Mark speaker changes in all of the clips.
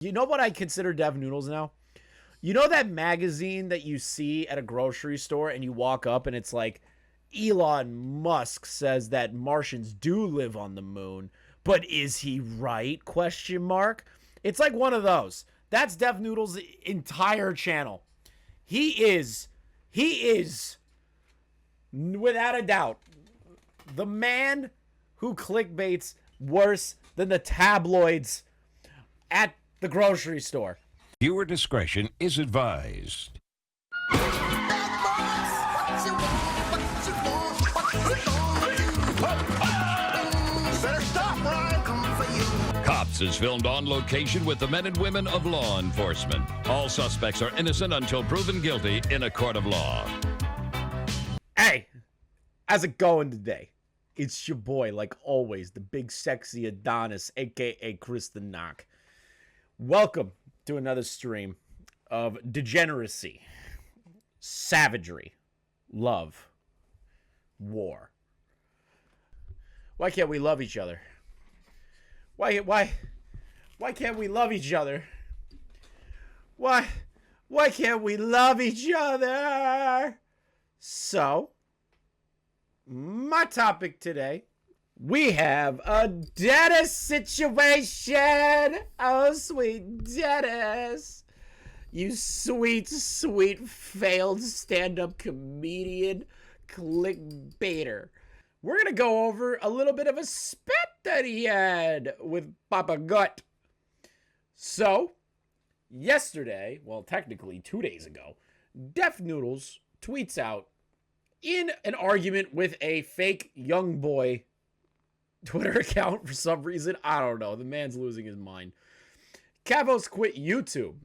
Speaker 1: You know what I consider Dev Noodles now? You know that magazine that you see at a grocery store and you walk up and it's like, Elon Musk says that Martians do live on the moon, but is he right? Question mark. It's like one of those. That's Dev Noodles' entire channel. He is without a doubt the man who clickbaits worse than the tabloids at the grocery store.
Speaker 2: Viewer discretion is advised. Cops is filmed on location with the men and women of law enforcement. All suspects are innocent until proven guilty in a court of law.
Speaker 1: Hey, how's it going today? It's your boy, like always, the big sexy Adonis, aka Chris the Knock. Welcome to another stream of degeneracy, savagery, love, war. Why can't we love each other? Why can't we love each other? Why can't we love each other? So, my topic today, we have a Dennis situation. Oh, sweet Dennis. You sweet, sweet failed stand-up comedian clickbaiter. We're going to go over a little bit of a spat that he had with Papa Gut. So, yesterday, well, technically 2 days ago, Def Noodles tweets out in an argument with a fake young boy Twitter account for some reason. I don't know. The man's losing his mind. Cavos quit YouTube.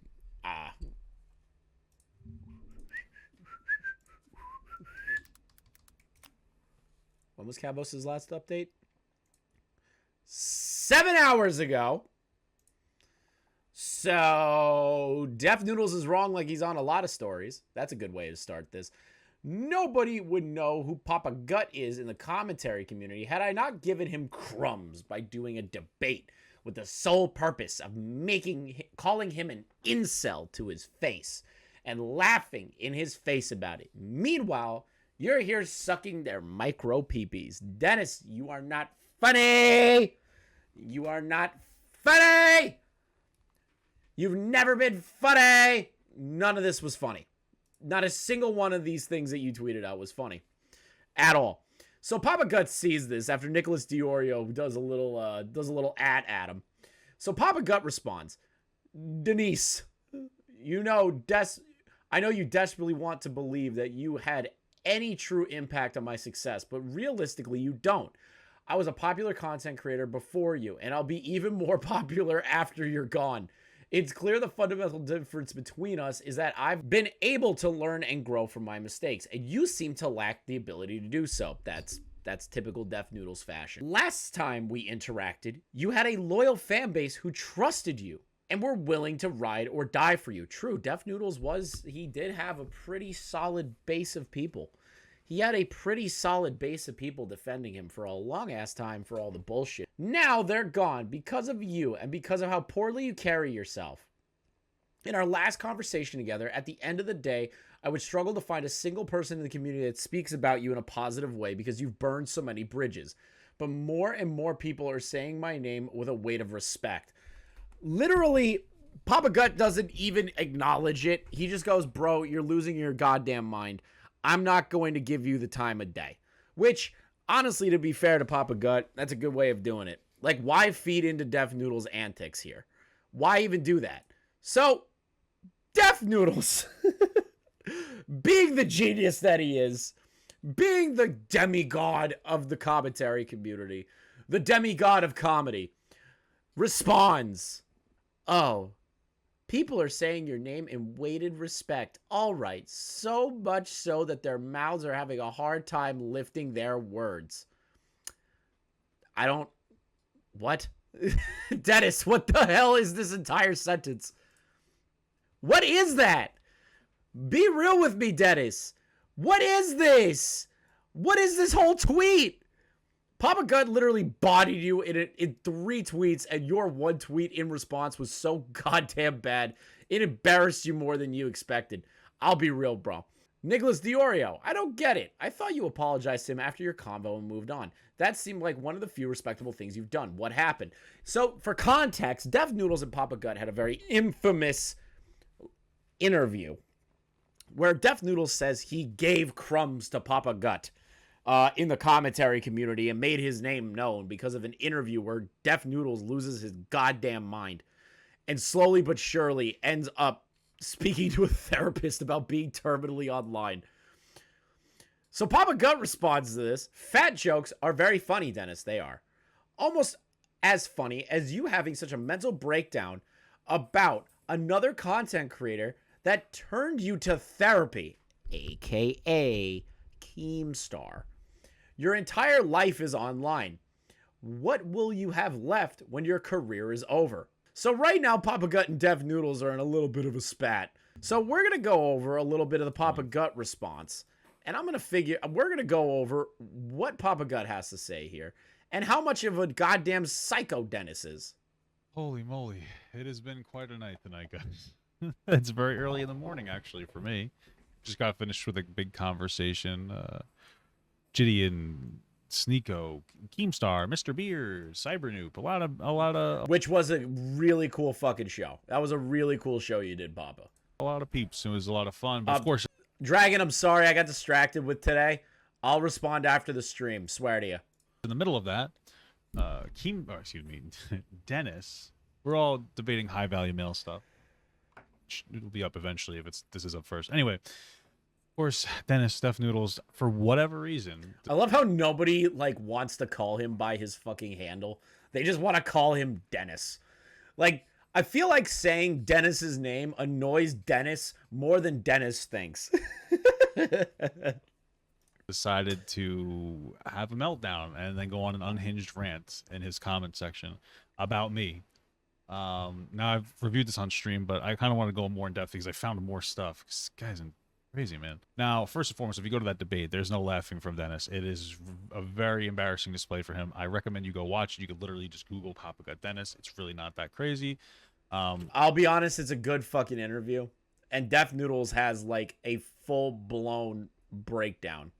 Speaker 1: When was Cavos' last update? 7 hours ago. So, Def Noodles is wrong like he's on a lot of stories. That's a good way to start this. Nobody would know who Papa Gut is in the commentary community had I not given him crumbs by doing a debate with the sole purpose of calling him an incel to his face and laughing in his face about it. Meanwhile, you're here sucking their micro peepees. Dennis, you are not funny. You are not funny. You've never been funny. None of this was funny. Not a single one of these things that you tweeted out was funny at all. So Papa Gut sees this after Nicholas Diorio does a little at him. So Papa Gut responds, Denise, I know you desperately want to believe that you had any true impact on my success, but realistically you don't. I was a popular content creator before you, and I'll be even more popular after you're gone. It's clear the fundamental difference between us is that I've been able to learn and grow from my mistakes, and you seem to lack the ability to do so. That's typical Def Noodles fashion. Last time we interacted, you had a loyal fan base who trusted you and were willing to ride or die for you. True, Def Noodles he did have a pretty solid base of people. He had a pretty solid base of people defending him for a long-ass time for all the bullshit. Now they're gone because of you and because of how poorly you carry yourself. In our last conversation together, at the end of the day, I would struggle to find a single person in the community that speaks about you in a positive way because you've burned so many bridges. But more and more people are saying my name with a weight of respect. Literally, Papa Gut doesn't even acknowledge it. He just goes, bro, you're losing your goddamn mind. I'm not going to give you the time of day. Which, honestly, to be fair to Papa Gut, that's a good way of doing it. Like, why feed into Def Noodles' antics here? Why even do that? So, Def Noodles, being the genius that he is, being the demigod of the commentary community, the demigod of comedy, responds, oh, people are saying your name in weighted respect. All right, so much so that their mouths are having a hard time lifting their words. What? Dennis, what the hell is this entire sentence? What is that? Be real with me, Dennis. What is this? What is this whole tweet? Papa Gut literally bodied you in 3 tweets, and your 1 tweet in response was so goddamn bad, it embarrassed you more than you expected. I'll be real, bro. Nicholas Diorio, I don't get it. I thought you apologized to him after your convo and moved on. That seemed like one of the few respectable things you've done. What happened? So, for context, Def Noodles and Papa Gut had a very infamous interview where Def Noodles says he gave crumbs to Papa Gut in the commentary community and made his name known because of an interview where Def Noodles loses his goddamn mind and slowly but surely ends up speaking to a therapist about being terminally online. So Papa Gut responds to this. Fat jokes are very funny, Dennis. They are. Almost as funny as you having such a mental breakdown about another content creator that turned you to therapy, aka Keemstar. Your entire life is online. What will you have left when your career is over? So right now, Papa Gut and Def Noodles are in a little bit of a spat. So we're going to go over a little bit of the Papa Gut response. And we're going to go over what Papa Gut has to say here. And how much of a goddamn psycho Dennis is.
Speaker 3: Holy moly. It has been quite a night tonight, guys. It's very early in the morning, actually, for me. Just got finished with a big conversation. Gideon, Sneeko, Keemstar, Mr. Beers, Cybernoop, a lot of
Speaker 1: which was a really cool fucking show. That was a really cool show you did, Papa.
Speaker 3: A lot of peeps. It was a lot of fun. But of course,
Speaker 1: Dragon, I'm sorry I got distracted with today. I'll respond after the stream. Swear to you.
Speaker 3: In the middle of that, Dennis. We're all debating high value mail stuff. It'll be up eventually if this is up first. Anyway. Of course, Dennis, Def Noodles, for whatever reason.
Speaker 1: I love how nobody wants to call him by his fucking handle. They just want to call him Dennis. I feel like saying Dennis's name annoys Dennis more than Dennis thinks.
Speaker 3: Decided to have a meltdown and then go on an unhinged rant in his comment section about me. Now I've reviewed this on stream, but I kind of want to go more in depth because I found more stuff. This guy's crazy, man. Now, first and foremost, if you go to that debate, there's no laughing from Dennis. It is a very embarrassing display for him. I recommend you go watch it. You could literally just Google Papa Gut Dennis. It's really not that crazy.
Speaker 1: I'll be honest, it's a good fucking interview. And Def Noodles has a full-blown breakdown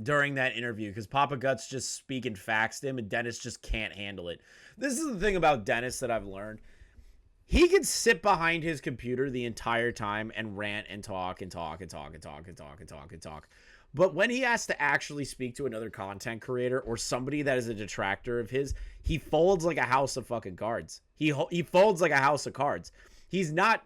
Speaker 1: during that interview because Papa Gut's just speaking facts to him and Dennis just can't handle it. This is the thing about Dennis that I've learned. He can sit behind his computer the entire time and rant and talk and talk and talk and talk and talk and talk and talk. But when he has to actually speak to another content creator or somebody that is a detractor of his, he folds like a house of fucking cards. He folds like a house of cards. He's not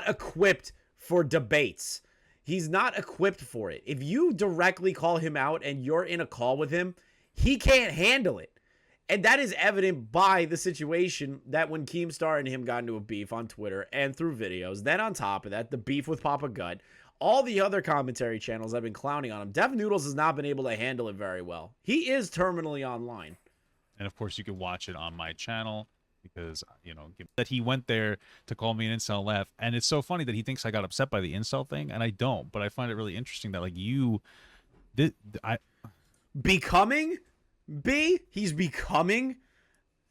Speaker 1: equipped for debates. He's not equipped for it. If you directly call him out and you're in a call with him, he can't handle it. And that is evident by the situation that when Keemstar and him got into a beef on Twitter and through videos, then on top of that, the beef with Papa Gut, all the other commentary channels have been clowning on him. Def Noodles has not been able to handle it very well. He is terminally online.
Speaker 3: And of course, you can watch it on my channel because, that he went there to call me an incel laugh. And it's so funny that he thinks I got upset by the incel thing, and I don't. But I find it really interesting that, he's becoming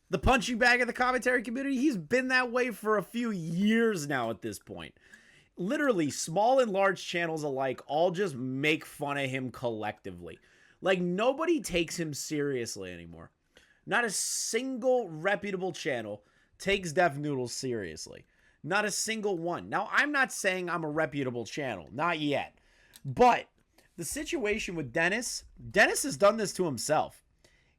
Speaker 3: the punching bag of the commentary community. He's been that way for a few years now at this point. Literally, small and large channels alike all just make fun of him collectively. Nobody takes him seriously anymore. Not a single reputable channel takes Def Noodles seriously. Not a single one. Now, I'm not saying I'm a reputable channel. Not yet. But the situation with Dennis has done this to himself.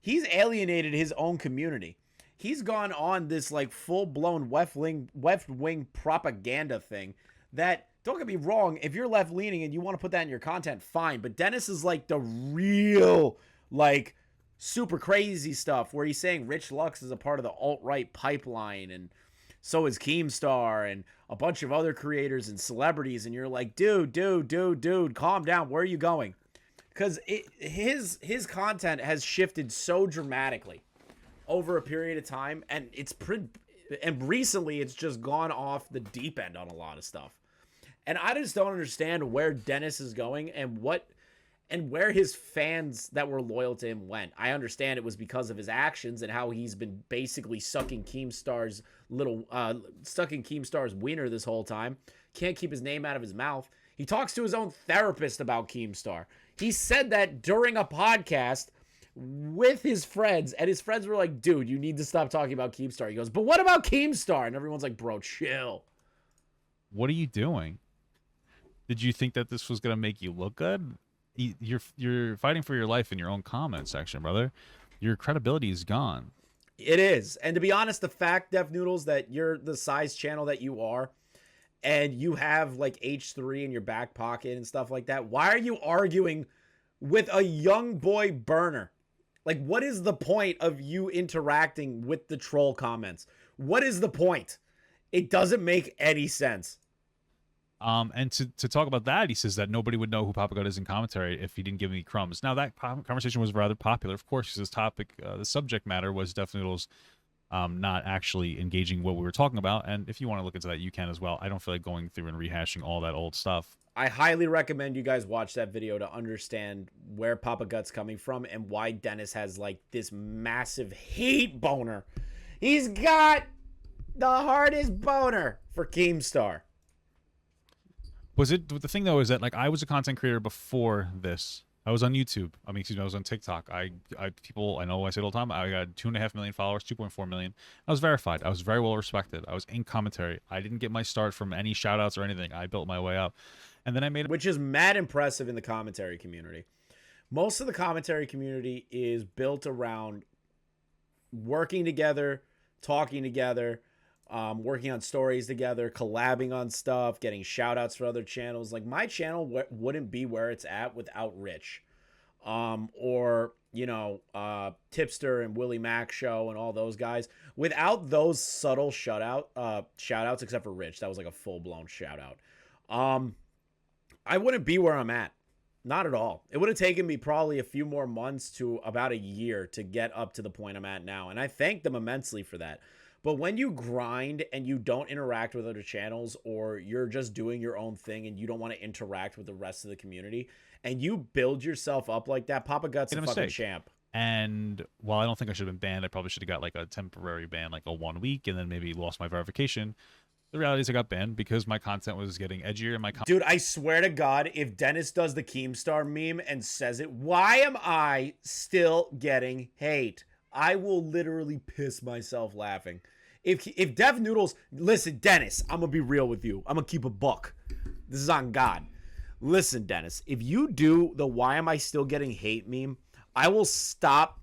Speaker 3: He's alienated his own community. He's gone on this full-blown left-wing propaganda thing that, don't get me wrong, if you're left-leaning and you want to put that in your content, fine. But Dennis is the real, super crazy stuff where he's saying Rich Lux is a part of the alt-right pipeline and so is Keemstar and a bunch of other creators and celebrities. And you're like, dude, calm down. Where are you going? Because his content has shifted so dramatically over a period of time, and and recently it's just gone off the deep end on a lot of stuff. And I just don't understand where Dennis is going and what
Speaker 1: and where his fans that were loyal to him went. I understand it was because of his actions and how he's been basically sucking Keemstar's wiener this whole time. Can't keep his name out of his mouth. He talks to his own therapist about Keemstar. He said that during a podcast with his friends, and his friends were like, dude, you need to stop talking about Keemstar. He goes, but what about Keemstar? And everyone's like, bro, chill.
Speaker 4: What are you doing? Did you think that this was going to make you look good? You're fighting for your life in your own comment section, brother. Your credibility is gone.
Speaker 1: It is. And to be honest, the fact, Def Noodles, that you're the size channel that you are, and you have like H3 in your back pocket and stuff like that, why are you arguing with a young boy burner? Like, what is the point of you interacting with the troll comments? What is the point? It doesn't make any sense.
Speaker 4: And to talk about that, he says that nobody would know who Papa God is in commentary if he didn't give me crumbs. Now, that conversation was rather popular, of course, because this topic, the subject matter was Def Noodles not actually engaging what we were talking about. And if you want to look into that, you can as well. I don't feel like going through and rehashing all that old stuff.
Speaker 1: I highly recommend you guys watch that video to understand where Papa Gut's coming from and why Dennis has like this massive hate boner. He's got the hardest boner for Keemstar.
Speaker 4: Was it the thing though? Is that like I was a content creator before this? I was on YouTube. I was on TikTok. I know I say it all the time. I got 2.5 million followers, 2.4 million. I was verified. I was very well respected. I was in commentary. I didn't get my start from any shout outs or anything. I built my way up. And then I made,
Speaker 1: which is mad impressive in the commentary community. Most of the commentary community is built around working together, talking together, working on stories together, collabing on stuff, getting shout outs for other channels. Like my channel wouldn't be where it's at without Rich, or, you know, Tipster and Willie Mac show and all those guys. Without those subtle shout outs, except for Rich, that was like a full blown shout out. I wouldn't be where I'm at. Not at all. It would have taken me probably a few more months to about a year to get up to the point I'm at now. And I thank them immensely for that. But when you grind and you don't interact with other channels, or you're just doing your own thing and you don't want to interact with the rest of the community, and you build yourself up like that, Papa Gut's a fucking champ.
Speaker 4: And while I don't think I should have been banned, I probably should have got like a temporary ban, like a 1 week, and then maybe lost my verification. The reality is I got banned because my content was getting edgier and Dude,
Speaker 1: I swear to God, if Dennis does the Keemstar meme and says it, why am I still getting hate? I will literally piss myself laughing. If Def Noodles, listen, Dennis, I'm going to be real with you. I'm going to keep a buck. This is on God. Listen, Dennis, if you do the why am I still getting hate meme, I will stop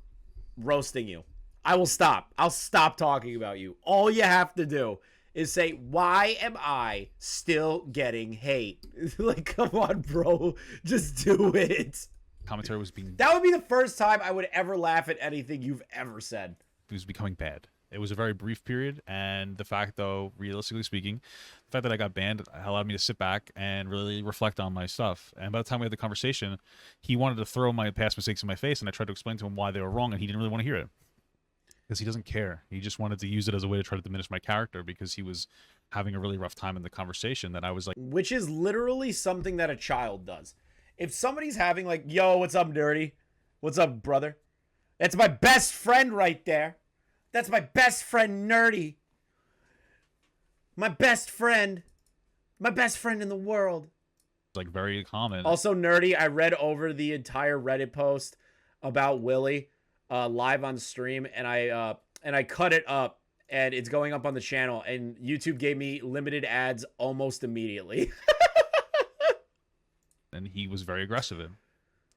Speaker 1: roasting you. I will stop. I'll stop talking about you. All you have to do is say, why am I still getting hate? Like, come on, bro. Just do it.
Speaker 4: Commentary was being...
Speaker 1: That would be the first time I would ever laugh at anything you've ever said.
Speaker 4: It was becoming bad. It was a very brief period, and the fact, though, realistically speaking, the fact that I got banned allowed me to sit back and really reflect on my stuff. And by the time we had the conversation, he wanted to throw my past mistakes in my face, and I tried to explain to him why they were wrong, and he didn't really want to hear it. Because he doesn't care. He just wanted to use it as a way to try to diminish my character because he was having a really rough time in the conversation that I was like...
Speaker 1: Which is literally something that a child does. If somebody's having like, yo, what's up, nerdy? What's up, brother? That's my best friend right there. That's my best friend, Nerdy. My best friend. My best friend in the world.
Speaker 4: Like very common.
Speaker 1: Also, Nerdy, I read over the entire Reddit post about Willie live on stream, and I cut it up, and it's going up on the channel, and YouTube gave me limited ads almost immediately.
Speaker 4: And he was very aggressive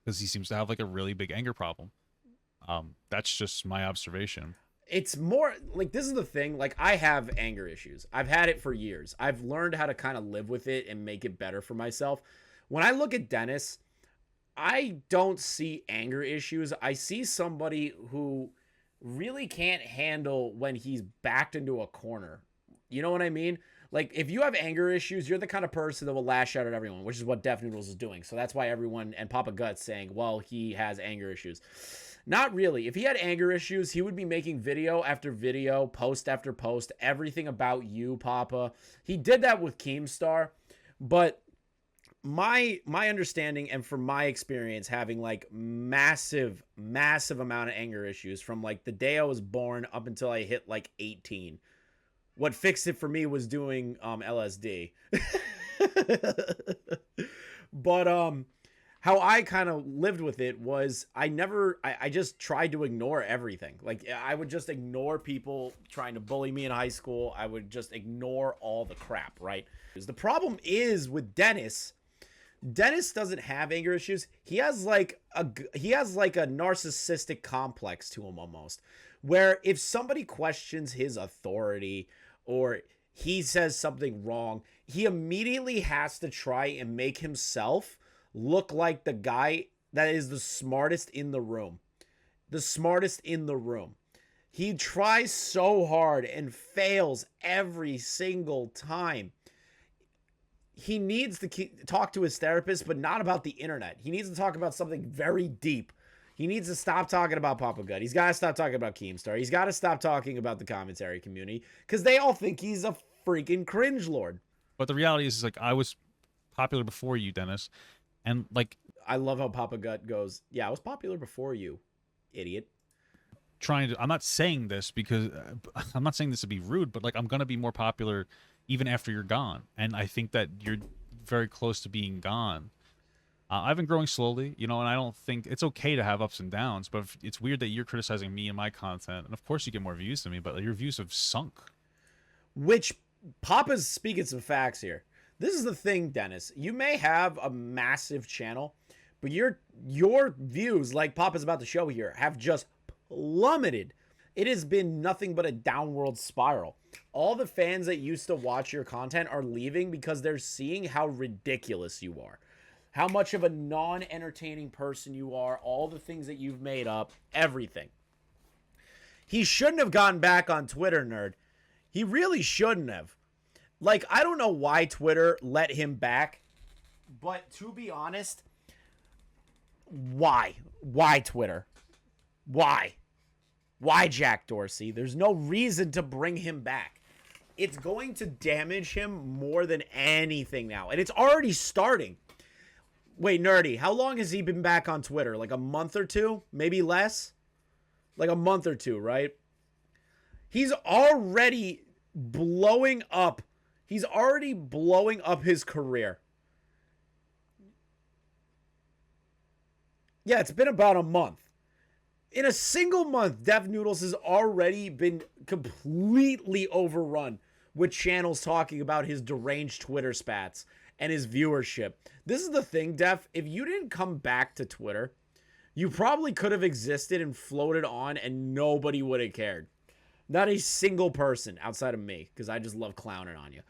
Speaker 4: because he seems to have like a really big anger problem. That's just my observation.
Speaker 1: It's more like, this is the thing, like I have anger issues. I've had it for years. I've learned how to kind of live with it and make it better for myself. When I look at Dennis, I don't see anger issues. I see somebody who really can't handle when he's backed into a corner. You know what I mean? Like, if you have anger issues, you're the kind of person that will lash out at everyone, which is what Def Noodles is doing. So that's why everyone and Papa Gut's saying, well, he has anger issues. Not really. If he had anger issues, he would be making video after video, post after post, everything about you, Papa. He did that with Keemstar, but
Speaker 3: my understanding and from my experience having like massive amount of anger issues from like the day I was born up until I hit like 18. What fixed it for me was doing LSD. But how I kind of lived with it was I just tried to ignore everything. Like I would just ignore people trying to bully me in high school. I would just ignore all the crap, right? The problem is with Dennis doesn't have anger issues. He has like a narcissistic complex to him almost, where if somebody questions his authority or he says something wrong, he immediately has to try and make himself look like the guy that is the smartest in the room. The smartest in the room. He tries so hard and fails every single time. He needs to talk to his therapist, but not about the internet. He needs to talk about something very deep. He needs to stop talking about Papa Gut. He's got to stop talking about Keemstar. He's got to stop talking about the commentary community because they all think he's a freaking cringe lord.
Speaker 4: But the reality is like I was popular before you, Dennis, and like
Speaker 3: I love how Papa Gut goes, yeah, I was popular before you, idiot.
Speaker 4: I'm not saying this because I'm not saying this to be rude, but like I'm gonna be more popular even after you're gone, and I think that you're very close to being gone. I've been growing slowly, you know, and I don't think it's okay to have ups and downs, but it's weird that you're criticizing me and my content, and of course you get more views than me, but your views have sunk.
Speaker 3: Which Papa's speaking some facts here. This is the thing, Dennis. You may have a massive channel, but your views, like Papa's about to show here, have just plummeted. It has been nothing but a downward spiral. All the fans that used to watch your content are leaving because they're seeing how ridiculous you are. How much of a non-entertaining person you are, all the things that you've made up, everything. He shouldn't have gotten back on Twitter, nerd. He really shouldn't have. Like, I don't know why Twitter let him back, but to be honest, why? Why Twitter? Why? Why Jack Dorsey? There's no reason to bring him back. It's going to damage him more than anything now, and it's already starting. Wait, Nerdy, how long has he been back on Twitter? Like a month or two? Maybe less? Like a month or two, right? He's already blowing up. He's already blowing up his career. Yeah, it's been about a month. In a single month, Dev Noodles has already been completely overrun with channels talking about his deranged Twitter spats and his viewership. This is the thing, Def. If you didn't come back to Twitter, you probably could have existed and floated on and nobody would have cared. Not a single person outside of me, because I just love clowning on you.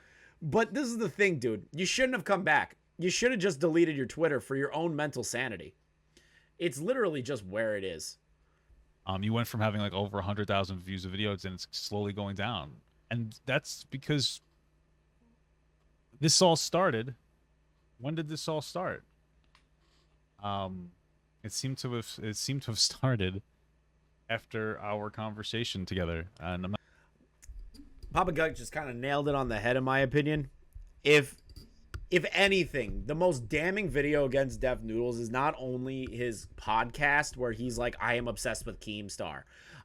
Speaker 3: But this is the thing, dude. You shouldn't have come back. You should have just deleted your Twitter for your own mental sanity. It's literally just where it is.
Speaker 4: You went from having like over 100,000 views of videos and it's slowly going down. And that's because this all started. When did this all start? It seemed to have started after our conversation together. And
Speaker 3: Papa Gut just kind of nailed it on the head, in my opinion. If anything, the most damning video against Dev Noodles is not only his podcast where he's like, I am obsessed with Keemstar.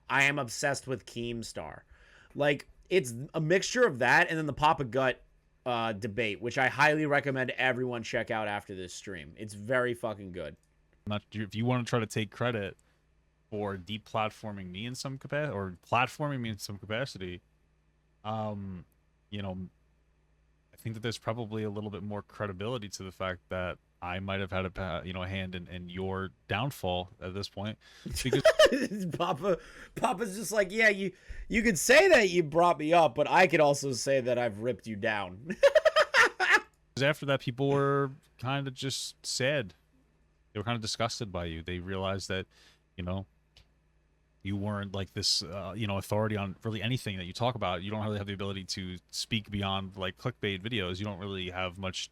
Speaker 3: I am obsessed with Keemstar. Like, it's a mixture of that and then the Papa Gut debate, which I highly recommend everyone check out after this stream. It's very fucking good.
Speaker 4: If you want to try to take credit for deplatforming me in some capacity or platforming me in some capacity, you know, I think that there's probably a little bit more credibility to the fact that I might have had a hand in your downfall at this point. Because
Speaker 3: Papa's just like, yeah, you could say that you brought me up, but I could also say that I've ripped you down.
Speaker 4: After that, people were kind of just sad. They were kind of disgusted by you. They realized that, you weren't like this, authority on really anything that you talk about. You don't really have the ability to speak beyond like clickbait videos. You don't really have much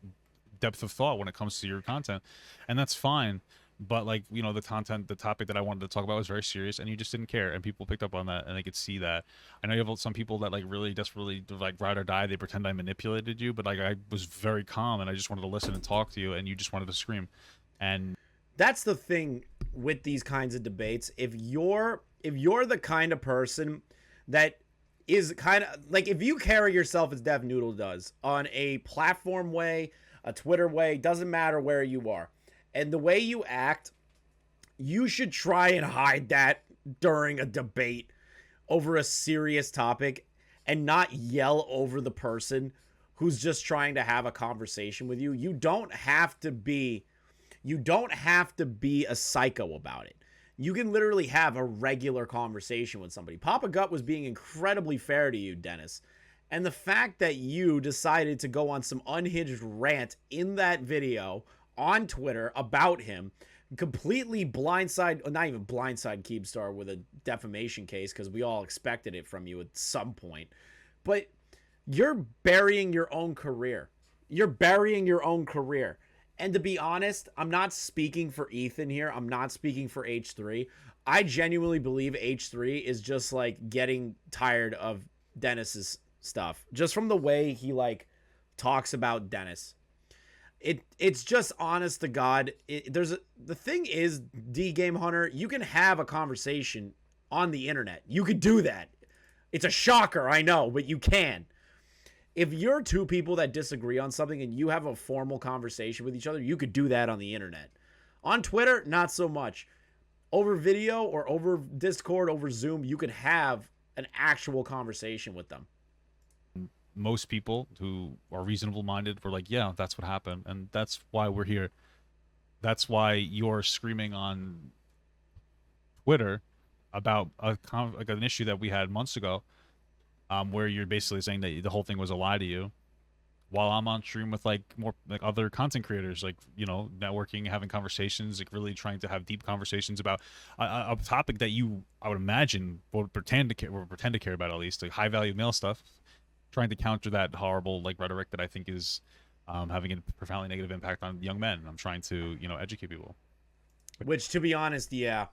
Speaker 4: depth of thought when it comes to your content, and that's fine. But like, you know, the topic that I wanted to talk about was very serious, and you just didn't care, and people picked up on that, and they could see that. I know you have some people that like really desperately like ride or die. They pretend I manipulated you, but like I was very calm, and I just wanted to listen and talk to you, and you just wanted to scream. And
Speaker 3: that's the thing with these kinds of debates. If you're the kind of person that is kind of like, if you carry yourself as Dev Noodle does on a platform way, a Twitter way, doesn't matter where you are, and the way you act, you should try and hide that during a debate over a serious topic and not yell over the person who's just trying to have a conversation with you. You don't have to be a psycho about it. You can literally have a regular conversation with somebody. Papa Gut was being incredibly fair to you, Dennis. And the fact that you decided to go on some unhinged rant in that video on Twitter about him, completely blindside, not even blindside Keemstar with a defamation case, because we all expected it from you at some point. But you're burying your own career. You're burying your own career. And to be honest, I'm not speaking for Ethan here. I'm not speaking for H3. I genuinely believe H3 is just like getting tired of Dennis's stuff, just from the way he like talks about Dennis. It's just honest to God. The thing is, D Game Hunter, you can have a conversation on the internet. You could do that. It's a shocker, I know, but you can. If you're two people that disagree on something and you have a formal conversation with each other, you could do that on the internet. On Twitter, not so much. Over video or over Discord, over Zoom, you could have an actual conversation with them.
Speaker 4: Most people who are reasonable minded were like, yeah, that's what happened, and that's why we're here. That's why you're screaming on Twitter about like an issue that we had months ago, where you're basically saying that the whole thing was a lie to you, while I'm on stream with like more like other content creators, like, you know, networking, having conversations, like really trying to have deep conversations about a topic that I would imagine would pretend to care about, at least like high value male stuff, trying to counter that horrible like rhetoric that I think is having a profoundly negative impact on young men. I'm trying to, you know, educate people.
Speaker 3: Which, to be honest, yeah,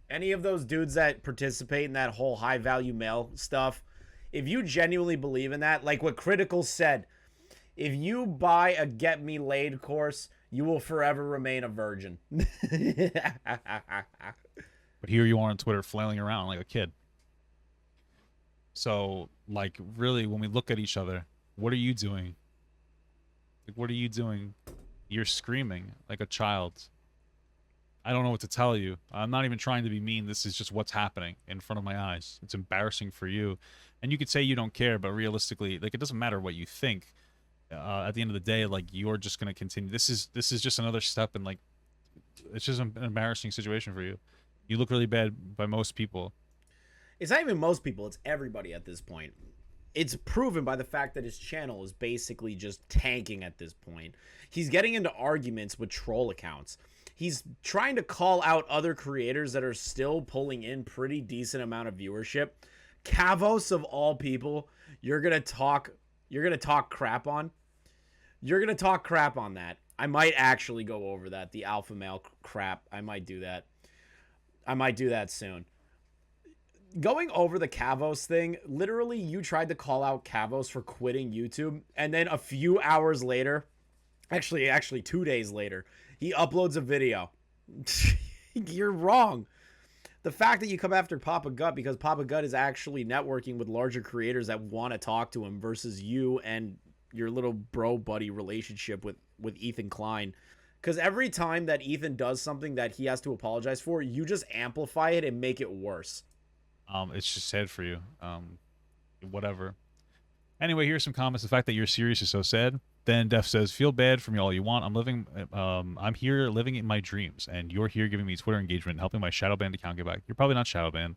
Speaker 3: any of those dudes that participate in that whole high value male stuff, if you genuinely believe in that, like what Critical said, if you buy a Get Me Laid course, you will forever remain a virgin.
Speaker 4: But here you are on Twitter flailing around like a kid. So, like, really, when we look at each other, what are you doing? Like, what are you doing? You're screaming like a child. I don't know what to tell you. I'm not even trying to be mean. This is just what's happening in front of my eyes. It's embarrassing for you. And you could say you don't care, but realistically, like, it doesn't matter what you think. At the end of the day, like, you're just going to continue. This is just another step, and, like, it's just an embarrassing situation for you. You look really bad by most people.
Speaker 3: It's not even most people, it's everybody at this point. It's proven by the fact that his channel is basically just tanking at this point. He's getting into arguments with troll accounts. He's trying to call out other creators that are still pulling in pretty decent amount of viewership. Kavos, of all people, you're gonna talk crap on. You're gonna talk crap on that. I might actually go over that, the alpha male crap. I might do that. I might do that soon. Going over the Kavos thing, literally you tried to call out Kavos for quitting YouTube, and then a few hours later, actually 2 days later, he uploads a video. You're wrong. The fact that you come after Papa Gut because Papa Gut is actually networking with larger creators that want to talk to him versus you and your little bro buddy relationship with Ethan Klein. Because every time that Ethan does something that he has to apologize for, you just amplify it and make it worse.
Speaker 4: It's just sad for you. Whatever. Anyway, here's some comments. The fact that you're serious is so sad. Then Def says, feel bad for me all you want. I'm here living in my dreams, and you're here giving me Twitter engagement, helping my shadow banned account get back. You're probably not shadow banned.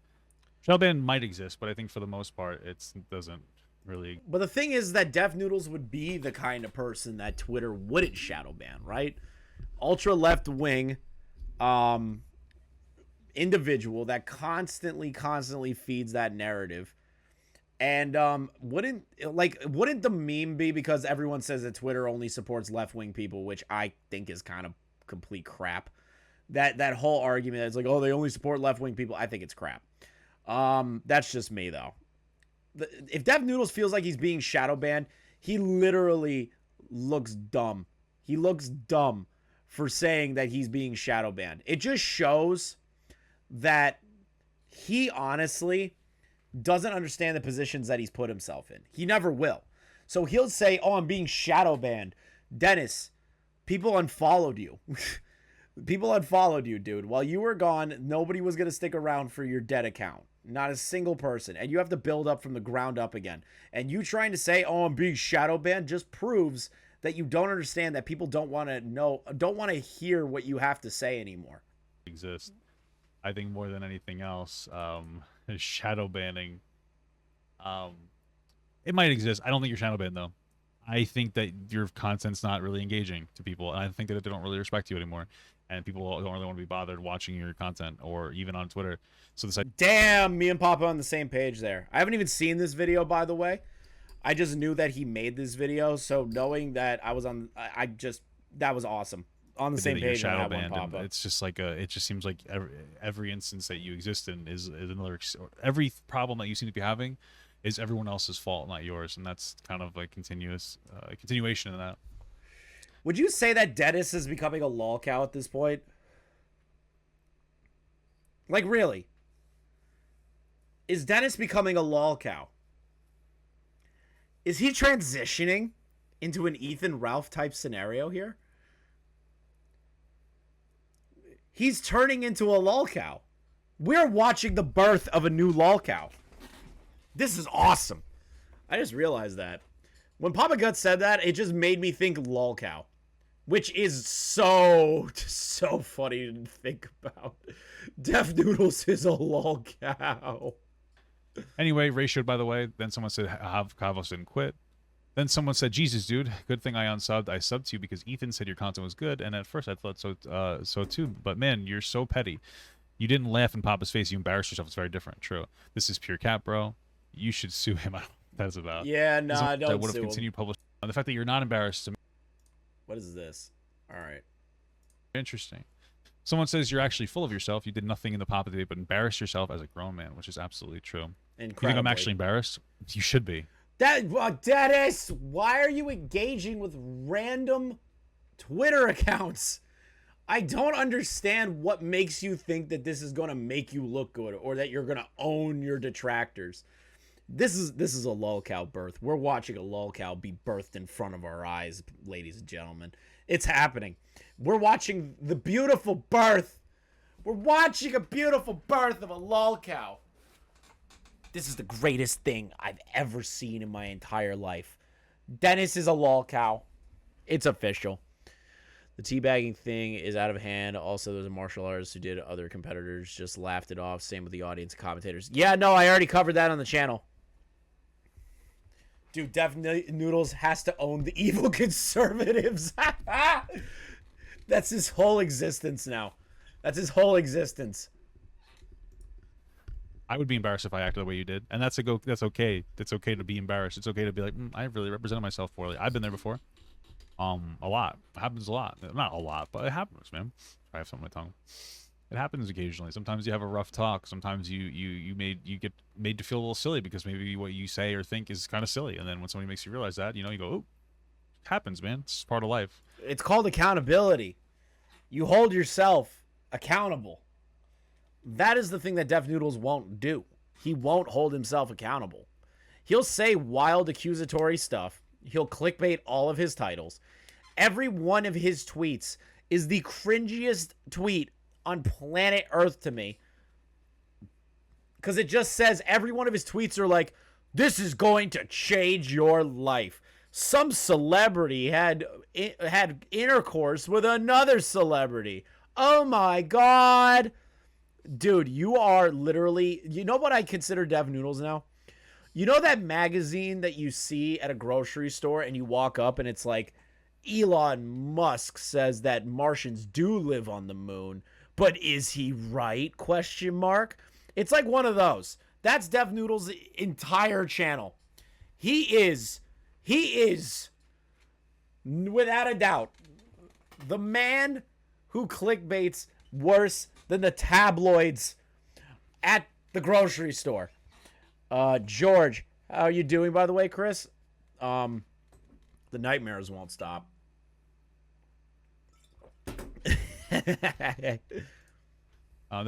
Speaker 4: Shadow ban might exist, but I think for the most part, it doesn't really.
Speaker 3: But the thing is that Def Noodles would be the kind of person that Twitter wouldn't shadow ban, right? Ultra left wing, individual that constantly feeds that narrative. And wouldn't the meme be because everyone says that Twitter only supports left-wing people, which I think is kind of complete crap,
Speaker 1: that whole argument that's like, oh, they only support left-wing people. I think it's crap. That's just me, though. If Dev Noodles feels like he's being shadow banned, he literally looks dumb. He looks dumb for saying that he's being shadow banned. It just shows that he honestly doesn't understand the positions that he's put himself in. He never will. So he'll say, oh, I'm being shadow banned. Dennis, people unfollowed you. People unfollowed you, dude. While you were gone, nobody was going to stick around for your dead account. Not a single person. And you have to build up from the ground up again. And you trying to say, oh, I'm being shadow banned just proves that you don't understand that people don't want to know, don't want to hear what you have to say anymore.
Speaker 4: Exist. I think more than anything else, shadow banning. It might exist. I don't think you're shadow banned though. I think that your content's not really engaging to people, and I think that they don't really respect you anymore, and people don't really want to be bothered watching your content or even on Twitter. So this,
Speaker 1: damn, me and Papa on the same page there. I haven't even seen this video, by the way. I just knew that he made this video, so knowing that I was on, that was awesome. On the same page,
Speaker 4: shadow banned, and it's just like it just seems like every instance that you exist in is another. Every problem that you seem to be having is everyone else's fault, not yours, and that's kind of like continuation of that.
Speaker 1: Would you say that Dennis is becoming a lol cow at this point? Like, really? Is Dennis becoming a lol cow? Is he transitioning into an Ethan Ralph type scenario here? He's turning into a lol cow. We're watching the birth of a new lol cow. This is awesome. I just realized that. When Papa Guts said that, it just made me think lol cow. Which is so funny to think about. Dev Noodles is a lol cow.
Speaker 4: Anyway, Ray showed, by the way. Then someone said, Kavos didn't quit. Then someone said, Jesus, dude, good thing I unsubbed. I subbed to you because Ethan said your content was good. And at first I thought so too. But man, you're so petty. You didn't laugh in Papa's face. You embarrassed yourself. It's very different. True. This is pure cap, bro. You should sue him. I don't know what that's about.
Speaker 1: Yeah, no, I don't
Speaker 4: I would have continued publishing. The fact that you're not embarrassed to me.
Speaker 1: What is this? All right.
Speaker 4: Interesting. Someone says you're actually full of yourself. You did nothing in the Papa debate but embarrassed yourself as a grown man, which is absolutely true. You think I'm actually embarrassed? You should be.
Speaker 1: Dennis, why are you engaging with random Twitter accounts? I don't understand what makes you think that this is going to make you look good or that you're going to own your detractors. This is a lolcow birth. We're watching a lolcow be birthed in front of our eyes, ladies and gentlemen. It's happening. We're watching the beautiful birth. We're watching a beautiful birth of a lolcow. This is the greatest thing I've ever seen in my entire life. Dennis is a lolcow. It's official. The teabagging thing is out of hand. Also, there's a martial artist who did other competitors just laughed it off. Same with the audience commentators. Yeah, no, I already covered that on the channel. Dude, Dev Noodles has to own the evil conservatives. That's his whole existence now. That's his whole existence.
Speaker 4: I would be embarrassed if I acted the way you did, and that's okay. It's okay to be embarrassed. It's okay to be like, I really represented myself poorly. I've been there before. A lot. It happens a lot. Not a lot, but it happens, man. I have something on my tongue. It happens occasionally. Sometimes you have a rough talk. Sometimes you get made to feel a little silly because maybe what you say or think is kind of silly, and then when somebody makes you realize that, you go, "Oh, it happens, man. It's part of life."
Speaker 1: It's called accountability. You hold yourself accountable. That is the thing that Dev Noodles won't do. He won't hold himself accountable. He'll say wild accusatory stuff. He'll clickbait all of his titles. Every one of his tweets is the cringiest tweet on planet Earth to me. Because it just says every one of his tweets are like, this is going to change your life. Some celebrity had intercourse with another celebrity. Oh my God. Dude, you are literally... You know what I consider Dev Noodles now? You know that magazine that you see at a grocery store and you walk up and it's like, Elon Musk says that Martians do live on the moon, but is he right? Question mark. It's like one of those. That's Dev Noodles' entire channel. He is, without a doubt, the man who clickbaits worse than the tabloids at the grocery store. George, how are you doing, by the way, Chris? The nightmares won't stop.
Speaker 4: The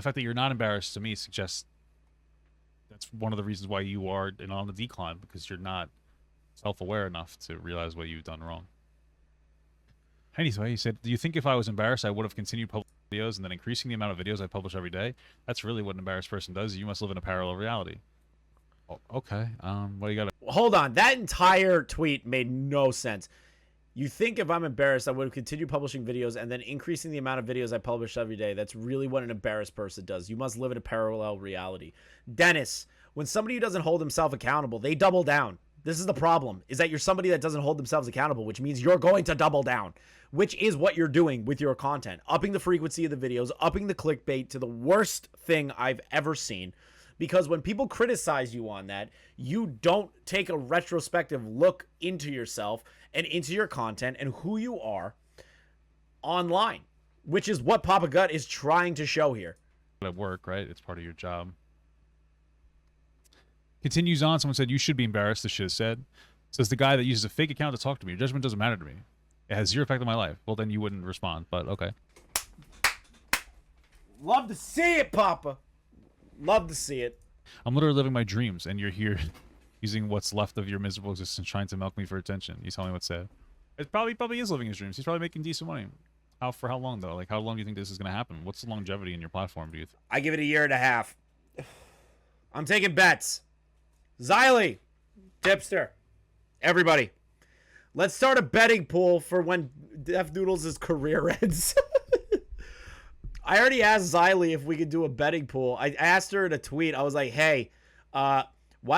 Speaker 4: fact that you're not embarrassed to me suggests that's one of the reasons why you are on the decline, because you're not self-aware enough to realize what you've done wrong. Anyway, he said, do you think if I was embarrassed, I would have continued publishing videos and then increasing the amount of videos I publish every day? That's really what an embarrassed person does. You must live in a parallel reality. Oh, okay. What do you got?
Speaker 1: Hold on. That entire tweet made no sense. You think if I'm embarrassed, I would have continued publishing videos and then increasing the amount of videos I publish every day. That's really what an embarrassed person does. You must live in a parallel reality. Dennis, when somebody who doesn't hold himself accountable, they double down. This is the problem, is that you're somebody that doesn't hold themselves accountable, which means you're going to double down, which is what you're doing with your content. Upping the frequency of the videos, upping the clickbait to the worst thing I've ever seen. Because when people criticize you on that, you don't take a retrospective look into yourself and into your content and who you are online, which is what Papa Gut is trying to show here.
Speaker 4: At work, right? It's part of your job. Continues on. Someone said, you should be embarrassed. This shit is said. Says the guy that uses a fake account to talk to me. Your judgment doesn't matter to me. It has zero effect on my life. Well, then you wouldn't respond, but okay.
Speaker 1: Love to see it, Papa. Love to see it.
Speaker 4: I'm literally living my dreams, and you're here using what's left of your miserable existence trying to milk me for attention. You tell me what's sad. It probably is living his dreams. He's probably making decent money. For how long, though? Like, how long do you think this is going to happen? What's the longevity in your platform, do you think?
Speaker 1: I give it a year and a half. I'm taking bets. Xylee, Tipster, everybody. Let's start a betting pool for when Def Noodles' career ends. I already asked Xylee if we could do a betting pool. I asked her in a tweet. I was like, hey, why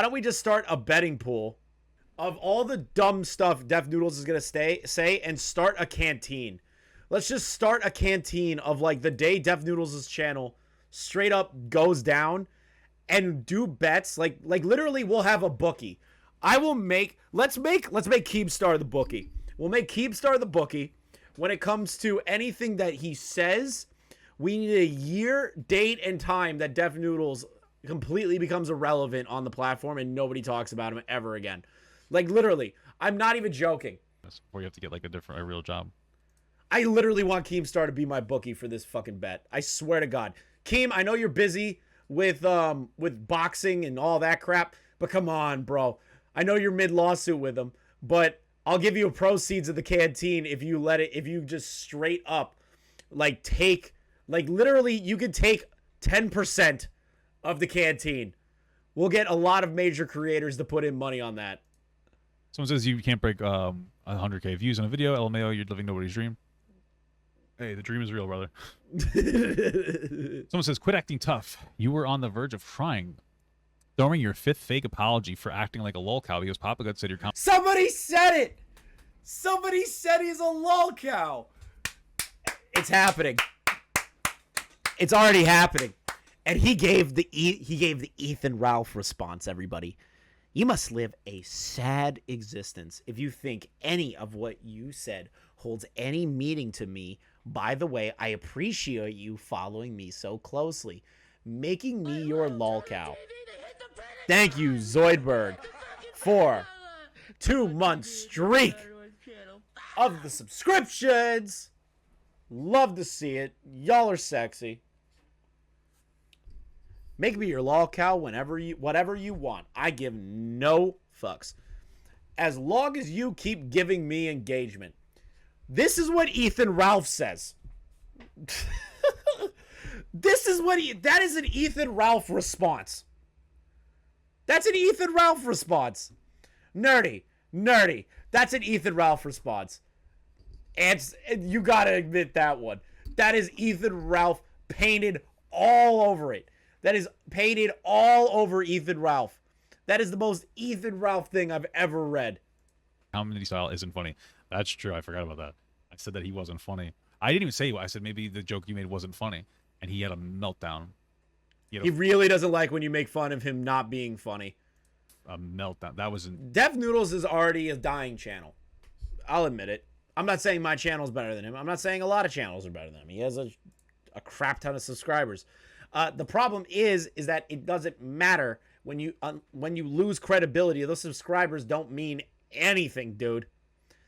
Speaker 1: don't we just start a betting pool of all the dumb stuff Def Noodles is going to say and start a canteen. Let's just start a canteen of like the day Def Noodles' channel straight up goes down and do bets. Like literally we'll have a bookie. Let's make Keemstar the bookie. We'll make Keemstar the bookie. When it comes to anything that he says, we need a year, date, and time that Def Noodles completely becomes irrelevant on the platform and nobody talks about him ever again. Like literally, I'm not even joking.
Speaker 4: Or you have to get like a real job.
Speaker 1: I literally want Keemstar to be my bookie for this fucking bet. I swear to God. Keem, I know you're busy with boxing and all that crap, but come on, bro. I know you're mid-lawsuit with him, but I'll give you proceeds of the canteen if you just straight up literally you could take 10% of the canteen. We'll get a lot of major creators to put in money on that.
Speaker 4: Someone says you can't break 100K views on a video. LMAO, you're living nobody's dream. Hey, the dream is real, brother. Someone says, quit acting tough. You were on the verge of crying. Throwing your 5th fake apology for acting like a lolcow because Papa God said you're...
Speaker 1: Somebody said it! Somebody said he's a lolcow! It's happening. It's already happening. And he gave the Ethan Ralph response, everybody. You must live a sad existence if you think any of what you said holds any meaning to me. By the way, I appreciate you following me so closely, making me your lolcow. Thank you, Zoidberg, for 2-month streak of the subscriptions. Love to see it. Y'all are sexy. Make me your lolcow whatever you want. I give no fucks. As long as you keep giving me engagement. This is what Ethan Ralph says. That is an Ethan Ralph response. That's an Ethan Ralph response. Nerdy. That's an Ethan Ralph response. And you gotta admit that one. That is Ethan Ralph painted all over it. That is painted all over Ethan Ralph. That is the most Ethan Ralph thing I've ever read.
Speaker 4: Comedy style isn't funny. That's true. I forgot about that. I said that he wasn't funny. I didn't even say what I said. Maybe the joke you made wasn't funny, and he had a meltdown.
Speaker 1: He really doesn't like when you make fun of him not being funny.
Speaker 4: A meltdown. That wasn't.
Speaker 1: Def Noodles is already a dying channel. I'll admit it. I'm not saying my channel's better than him. I'm not saying a lot of channels are better than him. He has a crap ton of subscribers. The problem is that it doesn't matter when you lose credibility. Those subscribers don't mean anything, dude.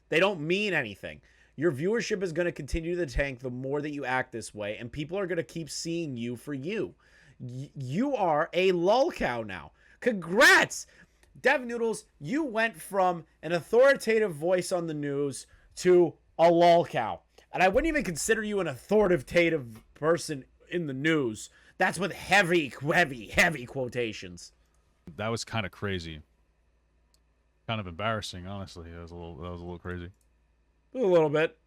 Speaker 1: They don't mean anything. Your viewership is going to continue to tank the more that you act this way, and people are going to keep seeing you for you. You are a lol cow now. Congrats! Dev Noodles, you went from an authoritative voice on the news to a lol cow. And I wouldn't even consider you an authoritative person in the news. That's with heavy quotations.
Speaker 4: That was kind of crazy. Kind of embarrassing, honestly. That was a little crazy.
Speaker 1: A little bit.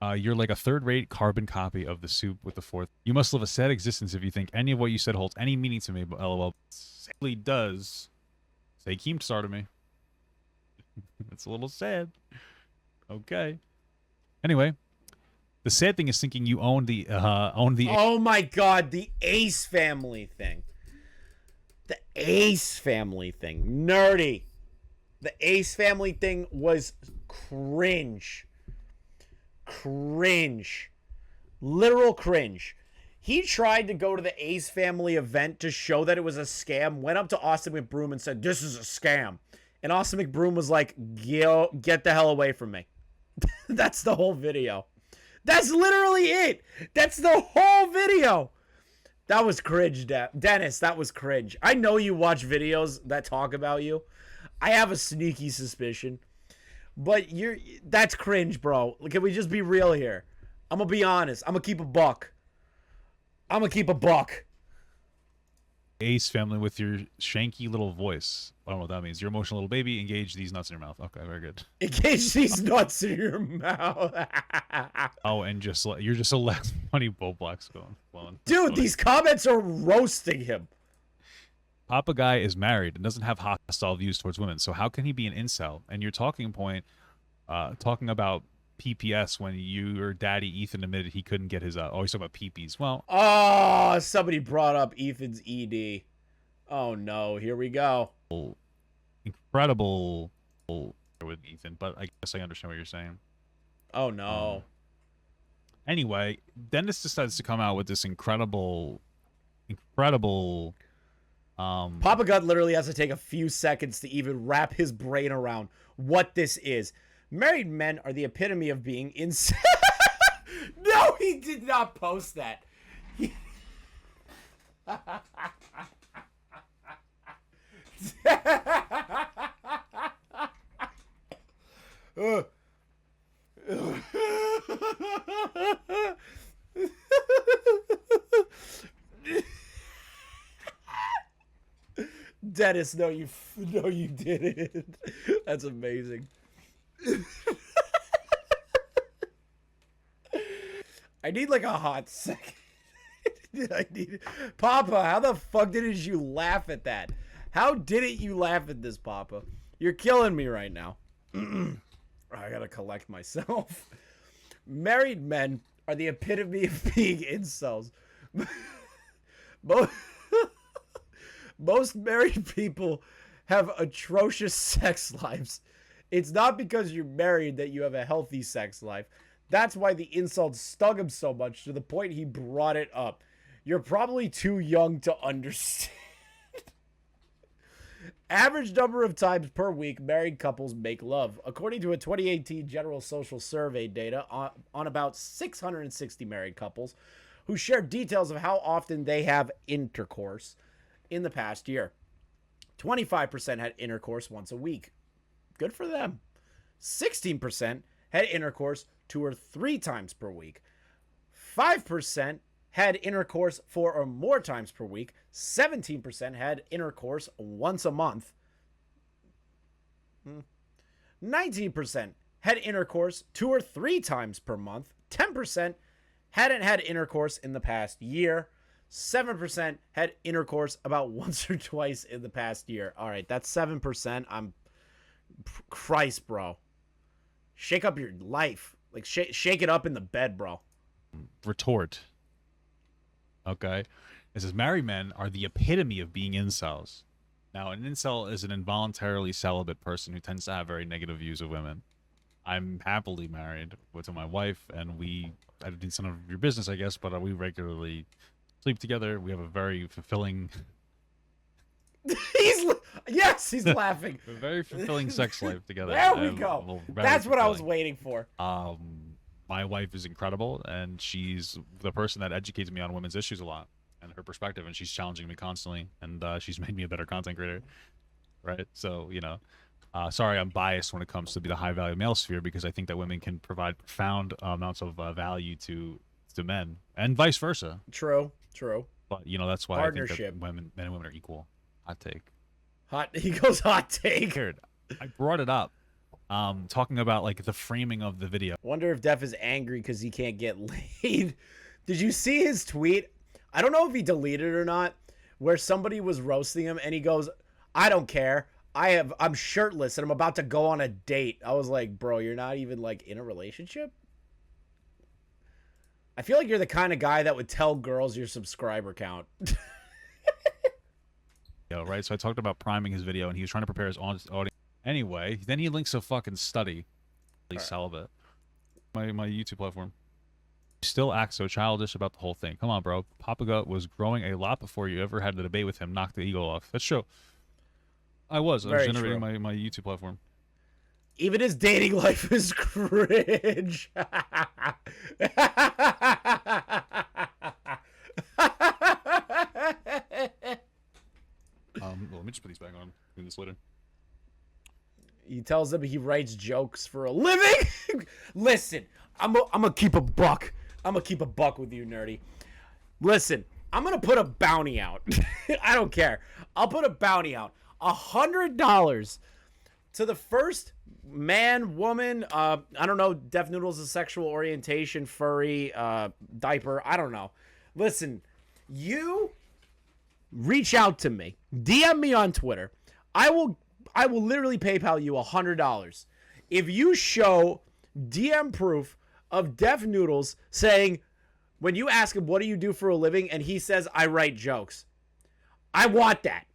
Speaker 4: You're like a third-rate carbon copy of the soup with the fourth. You must live a sad existence if you think any of what you said holds any meaning to me. But LOL, sadly does. Say Keemstar to me. It's a little sad. Okay. Anyway, the sad thing is thinking you own the
Speaker 1: Oh my God, the Ace family thing. The Ace family thing, nerdy. The Ace family thing was cringe. Cringe. Literal cringe. He tried to go to the Ace family event to show that it was a scam, went up to Austin McBroom and said, "This is a scam." And Austin McBroom was like, "Get the hell away from me." That's the whole video. That's literally it. That's the whole video. That was cringe, Dennis. That was cringe. I know you watch videos that talk about you. I have a sneaky suspicion. But that's cringe, bro. Can we just be real here? I'm going to be honest. I'm going to keep a buck.
Speaker 4: Ace family with your shanky little voice. I don't know what that means. Your emotional little baby. Engage these nuts in your mouth. Okay, very good.
Speaker 1: Engage these nuts in your mouth.
Speaker 4: Oh, and you're just a less funny Boblax going.
Speaker 1: Dude, these comments are roasting him.
Speaker 4: Papa Guy is married and doesn't have hostile views towards women, so how can he be an incel? And your talking point, talking about PPS when your daddy Ethan admitted he couldn't get his he's talking about PPs. Well,
Speaker 1: somebody brought up Ethan's ED. Oh no, here we go.
Speaker 4: Incredible with Ethan, but I guess I understand what you're saying.
Speaker 1: Oh no.
Speaker 4: Anyway, Dennis decides to come out with this incredible
Speaker 1: Papa Gut literally has to take a few seconds to even wrap his brain around what this is. Married men are the epitome of being insane. No, he did not post that. Dennis, no, you didn't. That's amazing. I need like a hot second. Papa, how the fuck didn't you laugh at that? How didn't you laugh at this, Papa? You're killing me right now. I gotta collect myself. Married men are the epitome of being incels. Most married people have atrocious sex lives. It's not because you're married that you have a healthy sex life. That's why the insult stung him so much to the point he brought it up. You're probably too young to understand. Average number of times per week married couples make love. According to a 2018 General Social Survey data on about 660 married couples who shared details of how often they have intercourse in the past year. 25% had intercourse once a week. Good for them. 16% had intercourse 2 or 3 times per week. 5% had intercourse 4 or more times per week. 17% had intercourse once a month. 19% had intercourse 2 or 3 times per month. 10% hadn't had intercourse in the past year. 7% had intercourse about once or twice in the past year. All right, that's 7%. Christ, bro. Shake up your life. Like, shake it up in the bed, bro.
Speaker 4: Retort. Okay. It says, married men are the epitome of being incels. Now, an incel is an involuntarily celibate person who tends to have very negative views of women. I'm happily married to my wife, and I did none of your business, I guess, but we regularly sleep together. We have a very fulfilling,
Speaker 1: He's laughing.
Speaker 4: a very fulfilling sex life together.
Speaker 1: There we go. That's what I was waiting for.
Speaker 4: My wife is incredible, and she's the person that educates me on women's issues a lot and her perspective, and she's challenging me constantly, and she's made me a better content creator, right? So, sorry, I'm biased when it comes to the high-value male sphere, because I think that women can provide profound amounts of value to men, and vice versa.
Speaker 1: True.
Speaker 4: But that's why
Speaker 1: Partnership.
Speaker 4: I think that men and women are equal. Hot take.
Speaker 1: He goes hot take.
Speaker 4: Weird. I brought it up, talking about like the framing of the video.
Speaker 1: Wonder if Def is angry because he can't get laid. Did you see his tweet? I don't know if he deleted it or not, where somebody was roasting him and he goes, "I don't care. I'm shirtless and I'm about to go on a date." I was like, bro, you're not even like in a relationship? I feel like you're the kind of guy that would tell girls your subscriber count.
Speaker 4: Right? So I talked about priming his video, and he was trying to prepare his audience. Anyway, then he links a fucking study. He's celibate. My YouTube platform. He still acts so childish about the whole thing. Come on, bro. Papa Gut was growing a lot before you ever had a debate with him. Knock the ego off. That's true. I was generating my YouTube platform.
Speaker 1: Even his dating life is cringe.
Speaker 4: Let me just put these back on. Do this later.
Speaker 1: He tells them he writes jokes for a living. Listen, I'm gonna keep a buck. I'm gonna keep a buck with you, nerdy. Listen, I'm gonna put a bounty out. I don't care. I'll put a bounty out. $100 to the first man, woman, I don't know, Def Noodles' sexual orientation, furry, diaper, I don't know. Listen, you reach out to me. DM me on Twitter. I will literally PayPal you $100 if you show DM proof of Def Noodles saying, when you ask him, what do you do for a living? And he says, I write jokes. I want that.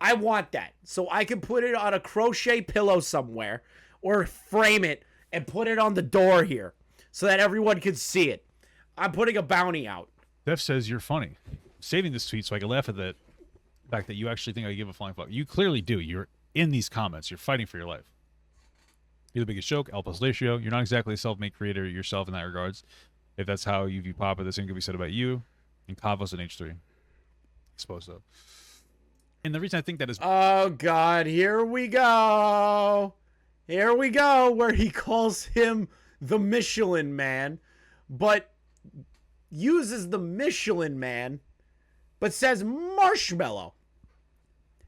Speaker 1: I want that. So I can put it on a crochet pillow somewhere or frame it and put it on the door here so that everyone can see it. I'm putting a bounty out.
Speaker 4: Def says you're funny. I'm saving this tweet so I can laugh at the fact that you actually think I give a flying fuck. You clearly do. You're in these comments. You're fighting for your life. You're the biggest joke, El Ratio. You're not exactly a self-made creator yourself in that regards. If that's how you view Papa, the same could be said about you. And Kavos and H3. I suppose so. And the reason I think that is...
Speaker 1: Oh, God. Here we go. Here we go, where he calls him the Michelin Man, but uses the Michelin Man, but says marshmallow.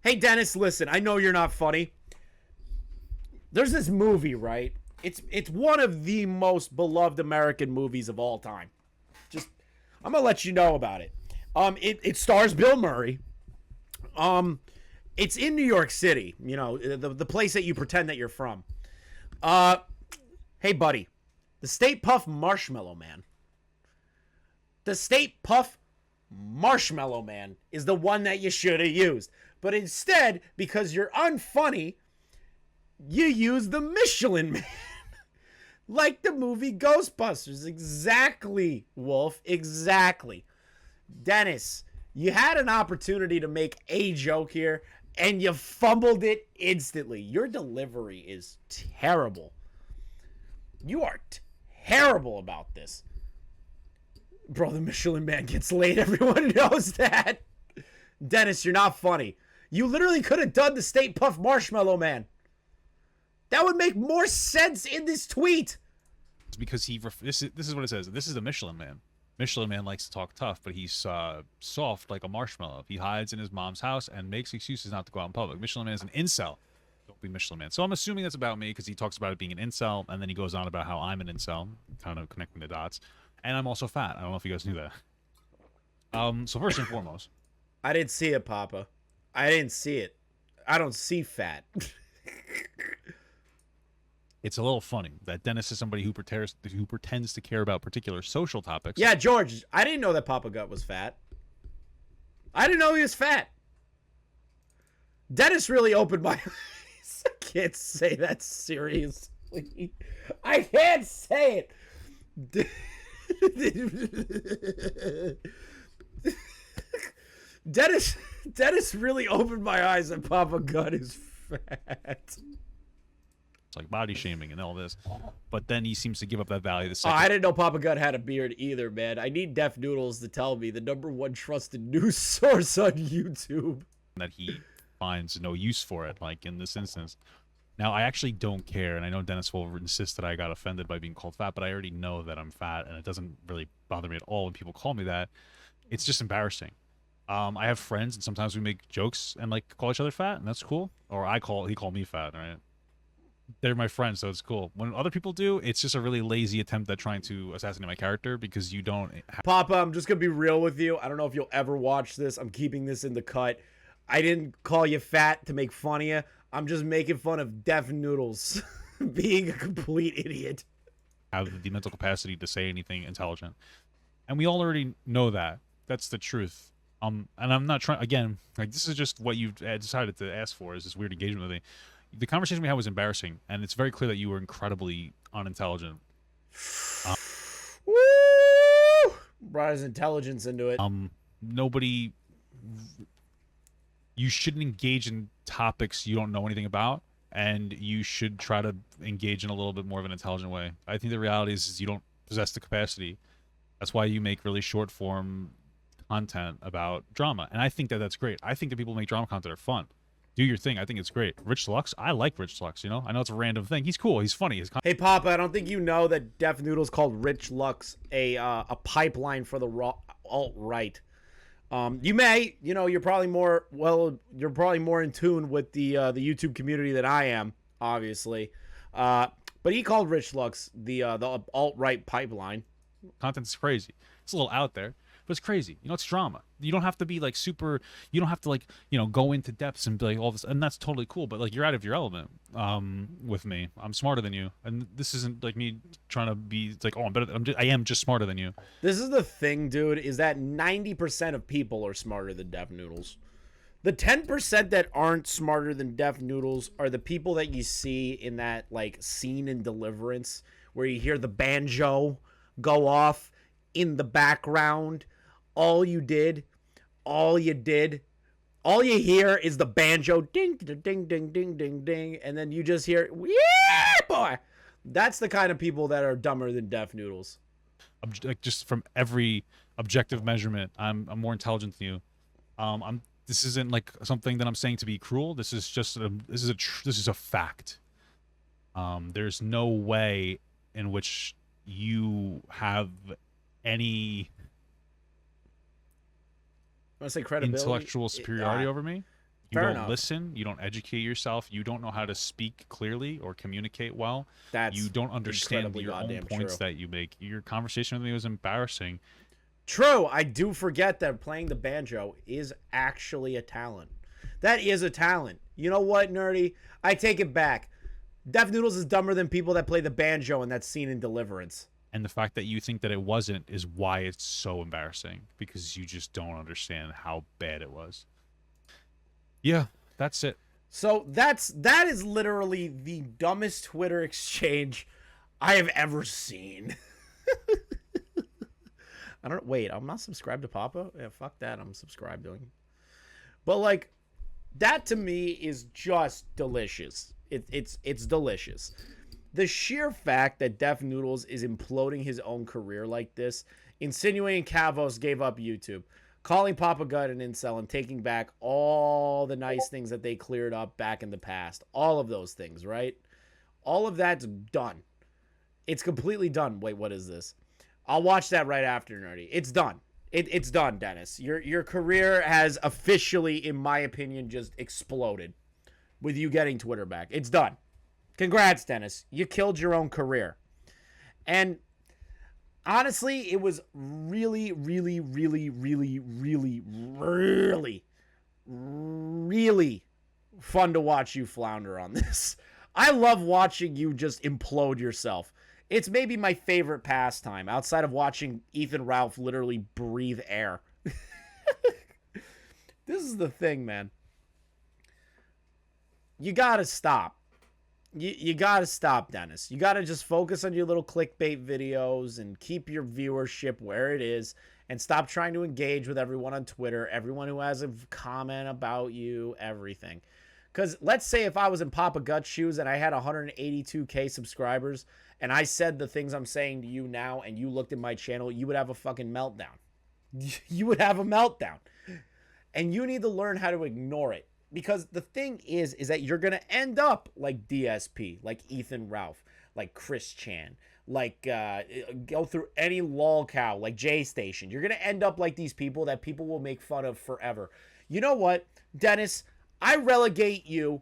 Speaker 1: Hey, Dennis, listen. I know you're not funny. There's this movie, right? It's one of the most beloved American movies of all time. I'm gonna let you know about it. It stars Bill Murray. It's in New York City, you know, the place that you pretend that you're from. Hey, buddy, the Stay Puft Marshmallow Man. The Stay Puft Marshmallow Man is the one that you should have used. But instead, because you're unfunny, you use the Michelin Man. Like the movie Ghostbusters. Exactly, Wolf. Exactly. Dennis, you had an opportunity to make a joke here, and you fumbled it instantly. Your delivery is terrible. You are terrible about this. Bro, the Michelin Man gets laid. Everyone knows that. Dennis, you're not funny. You literally could have done the Stay Puft Marshmallow Man. That would make more sense in this tweet.
Speaker 4: It's because this is what it says. This is the Michelin Man. Michelin Man likes to talk tough, but he's soft like a marshmallow. He hides in his mom's house and makes excuses not to go out in public. Michelin Man is an incel. Don't be Michelin Man. So I'm assuming that's about me because he talks about it being an incel, and then he goes on about how I'm an incel, kind of connecting the dots. And I'm also fat. I don't know if you guys knew that. So first and foremost.
Speaker 1: I didn't see it, Papa. I didn't see it. I don't see fat.
Speaker 4: It's a little funny that Dennis is somebody who pretends to care about particular social topics.
Speaker 1: Yeah, George, I didn't know that Papa Gut was fat. I didn't know he was fat. Dennis really opened my eyes. I can't say that's serious. I can't say it. Dennis really opened my eyes that Papa Gun is fat.
Speaker 4: It's like body shaming and all this, but then he seems to give up that value the
Speaker 1: Oh,
Speaker 4: second.
Speaker 1: I didn't know Papa Gun had a beard either, man. I need Def Noodles to tell me, the #1 trusted news source on YouTube.
Speaker 4: That he finds no use for it, like in this instance. Now, I actually don't care, and I know Dennis will insist that I got offended by being called fat, but I already know that I'm fat, and it doesn't really bother me at all when people call me that. It's just embarrassing. I have friends, and sometimes we make jokes and like call each other fat, and that's cool. Or he called me fat, right? They're my friends, so it's cool. When other people do, it's just a really lazy attempt at trying to assassinate my character because you don't have...
Speaker 1: Papa, I'm just going to be real with you. I don't know if you'll ever watch this. I'm keeping this in the cut. I didn't call you fat to make fun of you. I'm just making fun of Def Noodles being a complete idiot.
Speaker 4: Have the mental capacity to say anything intelligent. And we all already know that. That's the truth. And I'm not trying, again, like this is just what you've decided to ask for, is this weird engagement with me. The conversation we had was embarrassing, and it's very clear that you were incredibly unintelligent.
Speaker 1: Woo! Brought his intelligence into it.
Speaker 4: Nobody... You shouldn't engage in topics you don't know anything about, and you should try to engage in a little bit more of an intelligent way. I think the reality is you don't possess the capacity. That's why you make really short form content about drama, and I think that that's great. I think that people who make drama content are fun. Do your thing. I think it's great. Rich Lux, I like Rich Lux, you know? I know it's a random thing. He's cool. He's funny.
Speaker 1: Hey, Papa, I don't think you know that Def Noodles called Rich Lux a pipeline for the alt-right. You may, you know, you're probably more in tune with the YouTube community than I am, obviously. But he called Rich Lux the alt-right pipeline.
Speaker 4: Content's crazy. It's a little out there, but it's crazy. You know, it's drama. You don't have to be like super, you don't have to like, you know, go into depths and be like all this, and that's totally cool, but like you're out of your element with me. I'm smarter than you, and this isn't like me trying to be, it's like, oh, I'm better, I am just smarter than you.
Speaker 1: This is the thing, dude, is that 90% of people are smarter than Def Noodles. The 10% that aren't smarter than Def Noodles are the people that you see in that like scene in Deliverance where you hear the banjo go off in the background. All you hear is the banjo ding ding ding ding ding ding ding, and then you just hear, yeah, boy. That's the kind of people that are dumber than Def Noodles.
Speaker 4: Like just from every objective measurement, I'm more intelligent than you. This isn't like something that I'm saying to be cruel. This is just this is a fact. There's no way in which you have any intellectual superiority over me. You don't listen. You don't educate yourself. You don't know how to speak clearly or communicate well. You don't understand your own points that you make. Your conversation with me was embarrassing.
Speaker 1: True. I do forget that playing the banjo is actually a talent. That is a talent. You know what, Nerdy? I take it back. Def Noodles is dumber than people that play the banjo in that scene in Deliverance.
Speaker 4: And the fact that you think that it wasn't is why it's so embarrassing, because you just don't understand how bad it was. Yeah, that's it.
Speaker 1: So that is literally the dumbest Twitter exchange I have ever seen. I don't wait, I'm not subscribed to Papa. Yeah, fuck that. I'm subscribed to him. But like that to me is just delicious. It's delicious. The sheer fact that Def Noodles is imploding his own career like this, insinuating Kavos gave up YouTube, calling Papa Gun an incel, and taking back all the nice things that they cleared up back in the past. All of those things, right? All of that's done. It's completely done. Wait, what is this? I'll watch that right after, Nerdy. It's done. It's done, Dennis. Your career has officially, in my opinion, just exploded with you getting Twitter back. It's done. Congrats, Dennis. You killed your own career. And honestly, it was really, really, really, really, really, really, really fun to watch you flounder on this. I love watching you just implode yourself. It's maybe my favorite pastime outside of watching Ethan Ralph literally breathe air. This is the thing, man. You gotta stop.
Speaker 3: you got to stop, Dennis. You got to just focus on your little clickbait videos and keep your viewership where it is and stop trying to engage with everyone on Twitter, everyone who has a comment about you, everything. Because let's say if I was in Papa Gut's shoes and I had 182K subscribers and I said the things I'm saying to you now and you looked at my channel, you would have a fucking meltdown. You would have a meltdown. And you need to learn how to ignore it. Because the thing is that you're going to end up like DSP, like Ethan Ralph, like Chris Chan, like go through any lolcow, like J Station. You're going to end up like these people that people will make fun of forever. You know what, Dennis? I relegate you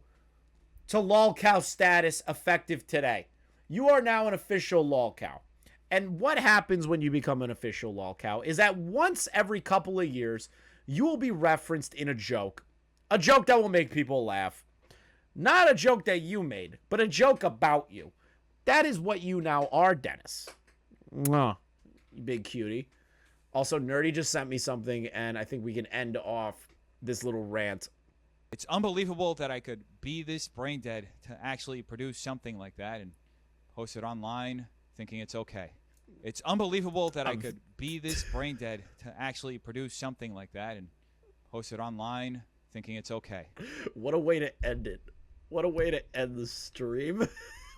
Speaker 3: to lolcow status effective today. You are now an official lolcow. And what happens when you become an official lolcow is that once every couple of years, you will be referenced in a joke that will make people laugh. Not a joke that you made, but a joke about you. That is what you now are, Dennis. Mwah, you big cutie. Also, Nerdy just sent me something, and I think we can end off this little rant.
Speaker 5: It's unbelievable that I could be this brain dead to actually produce something like that and post it online thinking it's okay. It's unbelievable that I could be this brain dead to actually produce something like that and post it online thinking it's okay.
Speaker 3: What a way to end it. What a way to end the stream.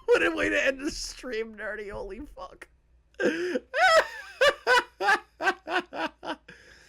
Speaker 3: What a way to end the stream, Nerdy. Holy fuck.